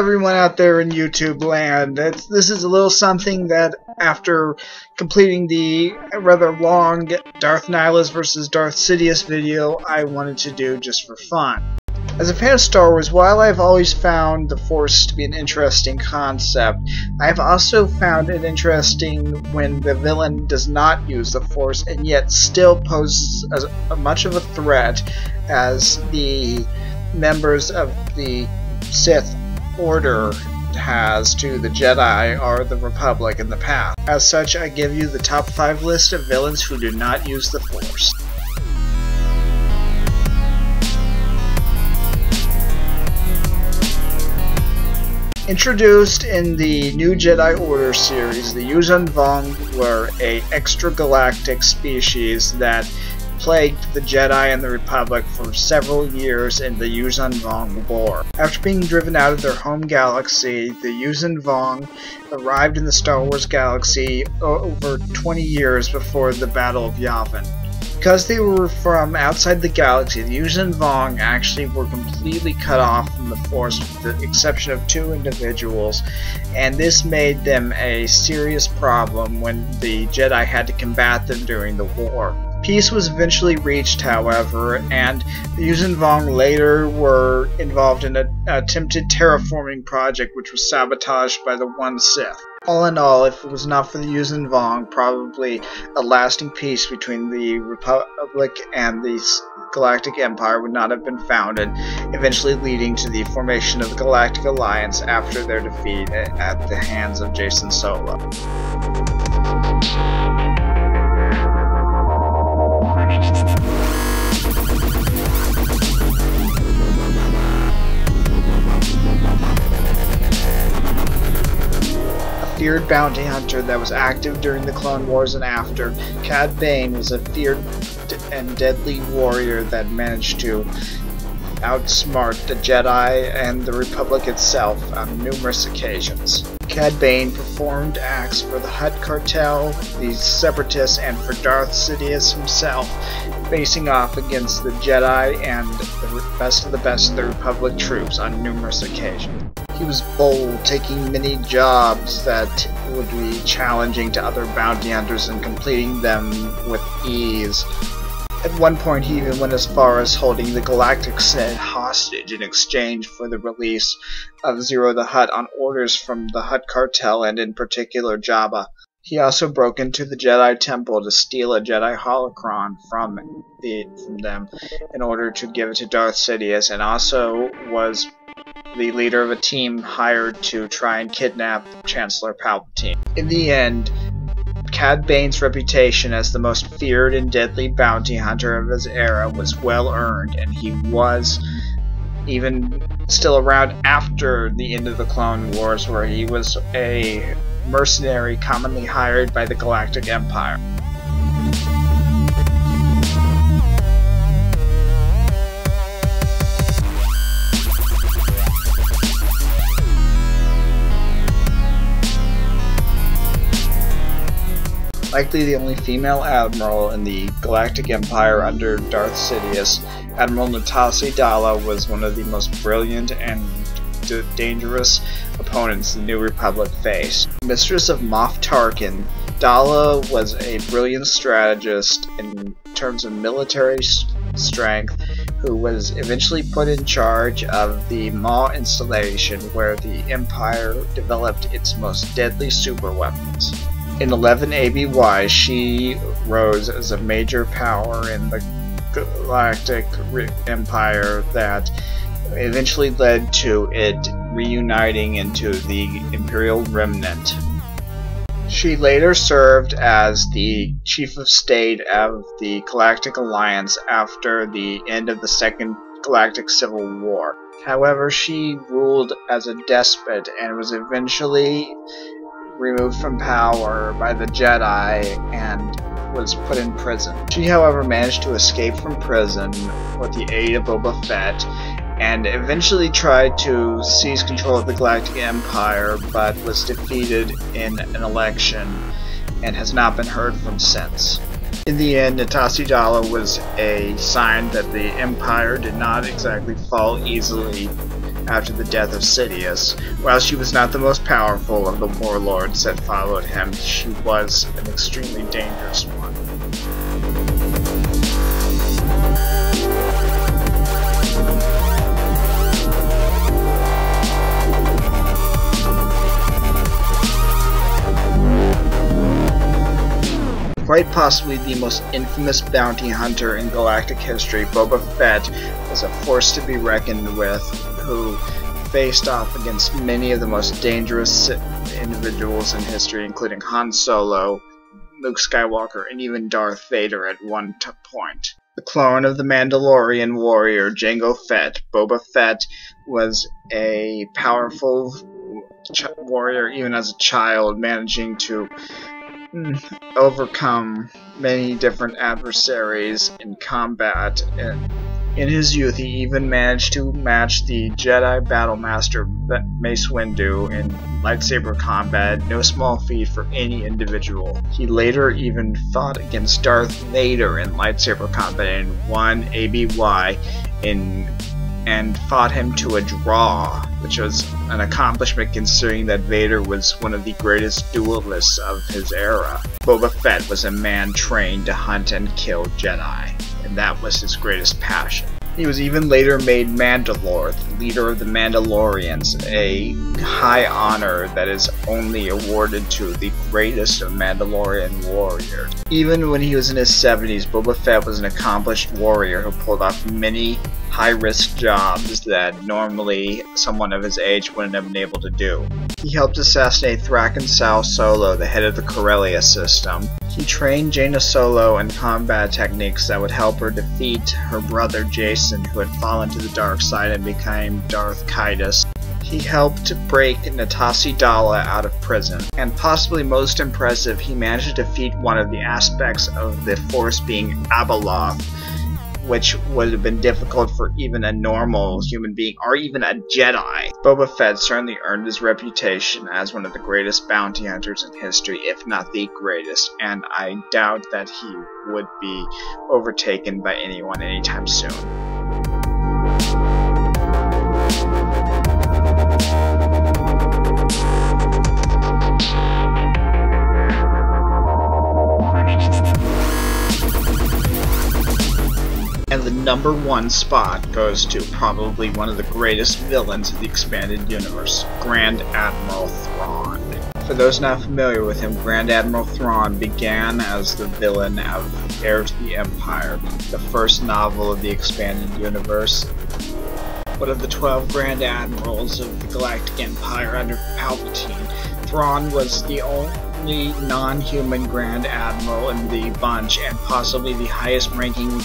everyone out there in YouTube land. This is a little something that after completing the rather long Darth Nihilus vs. Darth Sidious video, I wanted to do just for fun. As a fan of Star Wars, while I've always found the Force to be an interesting concept, I've also found it interesting when the villain does not use the Force and yet still poses as much of a threat as the members of the Sith Order has to the Jedi or the Republic in the past. As such, I give you the top 5 list of villains who do not use the Force. Introduced in the New Jedi Order series, the Yuuzhan Vong were an extragalactic species that plagued the Jedi and the Republic for several years in the Yuuzhan Vong War. After being driven out of their home galaxy, the Yuuzhan Vong arrived in the Star Wars galaxy over 20 years before the Battle of Yavin. Because they were from outside the galaxy, the Yuuzhan Vong actually were completely cut off from the Force with the exception of 2 individuals, and this made them a serious problem when the Jedi had to combat them during the war. Peace was eventually reached, however, and the Yuuzhan Vong later were involved in an attempted terraforming project which was sabotaged by the One Sith. All in all, if it was not for the Yuuzhan Vong, probably a lasting peace between the Republic and the Galactic Empire would not have been founded, eventually leading to the formation of the Galactic Alliance after their defeat at the hands of Jacen Solo. Feared bounty hunter that was active during the Clone Wars and after, Cad Bane was a feared and deadly warrior that managed to outsmart the Jedi and the Republic itself on numerous occasions. Cad Bane performed acts for the Hutt Cartel, the Separatists, and for Darth Sidious himself, facing off against the Jedi and the best of the Republic troops on numerous occasions. He was bold, taking many jobs that would be challenging to other bounty hunters and completing them with ease. At one point, he even went as far as holding the Galactic Senate hostage in exchange for the release of Zero the Hutt on orders from the Hutt Cartel and in particular Jabba. He also broke into the Jedi Temple to steal a Jedi holocron from them in order to give it to Darth Sidious, and also was the leader of a team hired to try and kidnap Chancellor Palpatine. In the end, Cad Bane's reputation as the most feared and deadly bounty hunter of his era was well earned, and he was even still around after the end of the Clone Wars, where he was a mercenary commonly hired by the Galactic Empire. Likely the only female admiral in the Galactic Empire under Darth Sidious, Admiral Natassi Dalla was one of the most brilliant and dangerous opponents the New Republic faced. Mistress of Moff Tarkin, Dalla was a brilliant strategist in terms of military strength, who was eventually put in charge of the Maw installation where the Empire developed its most deadly superweapons. In 11 ABY, she rose as a major power in the Galactic Empire that eventually led to it reuniting into the Imperial Remnant. She later served as the Chief of State of the Galactic Alliance after the end of the Second Galactic Civil War. However, she ruled as a despot and was eventually removed from power by the Jedi and was put in prison. She, however, managed to escape from prison with the aid of Boba Fett and eventually tried to seize control of the Galactic Empire, but was defeated in an election and has not been heard from since. In the end, Natassi Dalla was a sign that the Empire did not exactly fall easily after the death of Sidious. While she was not the most powerful of the warlords that followed him, she was an extremely dangerous one. Quite possibly the most infamous bounty hunter in galactic history, Boba Fett was a force to be reckoned with, who faced off against many of the most dangerous individuals in history, including Han Solo, Luke Skywalker, and even Darth Vader at one point. The clone of the Mandalorian warrior Jango Fett, Boba Fett was a powerful warrior even as a child, managing to overcome many different adversaries in combat. In his youth, he even managed to match the Jedi Battle Master Mace Windu in lightsaber combat, no small feat for any individual. He later even fought against Darth Vader in lightsaber combat and won ABY and fought him to a draw, which was an accomplishment considering that Vader was one of the greatest duelists of his era. Boba Fett was a man trained to hunt and kill Jedi, and that was his greatest passion. He was even later made Mandalore, the leader of the Mandalorians, a high honor that is only awarded to the greatest of Mandalorian warriors. Even when he was in his 70s, Boba Fett was an accomplished warrior who pulled off many high-risk jobs that normally someone of his age wouldn't have been able to do. He helped assassinate Thraken Sal Solo, the head of the Corellia system. He trained Jaina Solo in combat techniques that would help her defeat her brother Jason, who had fallen to the dark side and became Darth Caedus. He helped break Natasi Dala out of prison, and possibly most impressive, he managed to defeat one of the aspects of the Force being Abeloth, which would have been difficult for even a normal human being, or even a Jedi. Boba Fett certainly earned his reputation as one of the greatest bounty hunters in history, if not the greatest, and I doubt that he would be overtaken by anyone anytime soon. And the number one spot goes to probably one of the greatest villains of the expanded universe, Grand Admiral Thrawn. For those not familiar with him, Grand Admiral Thrawn began as the villain of Heir to the Empire, the first novel of the expanded universe. One of the 12 Grand Admirals of the Galactic Empire under Palpatine, Thrawn was the only non-human Grand Admiral in the bunch, and possibly the highest ranking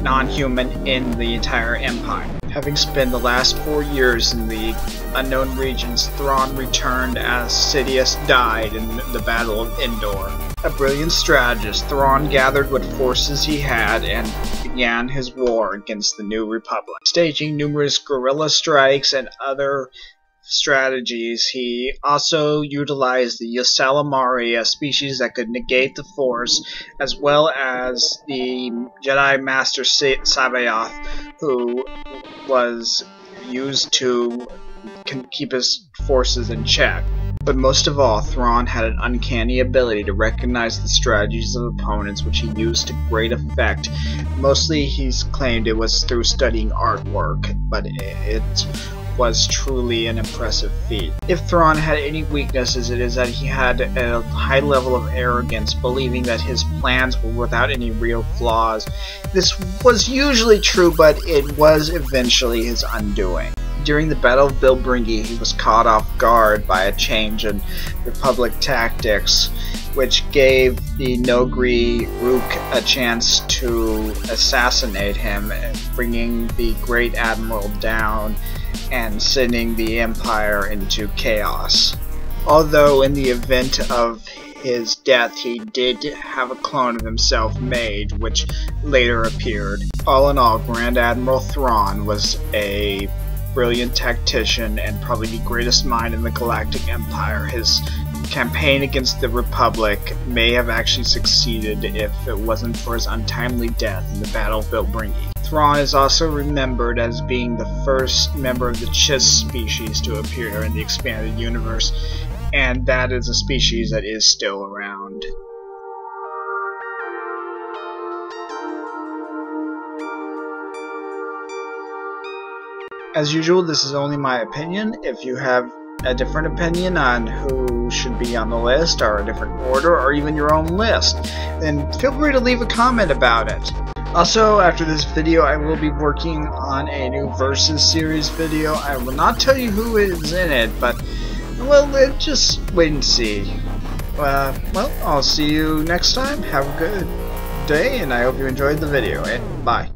non-human in the entire Empire. Having spent the last 4 years in the unknown regions, Thrawn returned as Sidious died in the Battle of Endor. A brilliant strategist, Thrawn gathered what forces he had and began his war against the New Republic. Staging numerous guerrilla strikes and other strategies, he also utilized the Ysalamari, a species that could negate the Force, as well as the Jedi Master Sabaoth, who was used to keep his forces in check. But most of all, Thrawn had an uncanny ability to recognize the strategies of opponents, which he used to great effect. Mostly he's claimed it was through studying artwork, but it was truly an impressive feat. If Thrawn had any weaknesses, it is that he had a high level of arrogance, believing that his plans were without any real flaws. This was usually true, but it was eventually his undoing. During the Battle of Bilbringi, he was caught off guard by a change in Republic tactics, which gave the Nogri Rook a chance to assassinate him, bringing the Great Admiral down and sending the Empire into chaos. Although in the event of his death he did have a clone of himself made, which later appeared. All in all, Grand Admiral Thrawn was a brilliant tactician and probably the greatest mind in the Galactic Empire. His campaign against the Republic may have actually succeeded if it wasn't for his untimely death in the Battle of Bilbringi. Thrawn is also remembered as being the first member of the Chiss species to appear in the expanded universe, and that is a species that is still around. As usual, this is only my opinion. If you have a different opinion on who should be on the list, or a different order, or even your own list, then feel free to leave a comment about it. Also, after this video, I will be working on a new Versus series video. I will not tell you who is in it, but, well, just wait and see. Well, I'll see you next time. Have a good day, and I hope you enjoyed the video, and bye.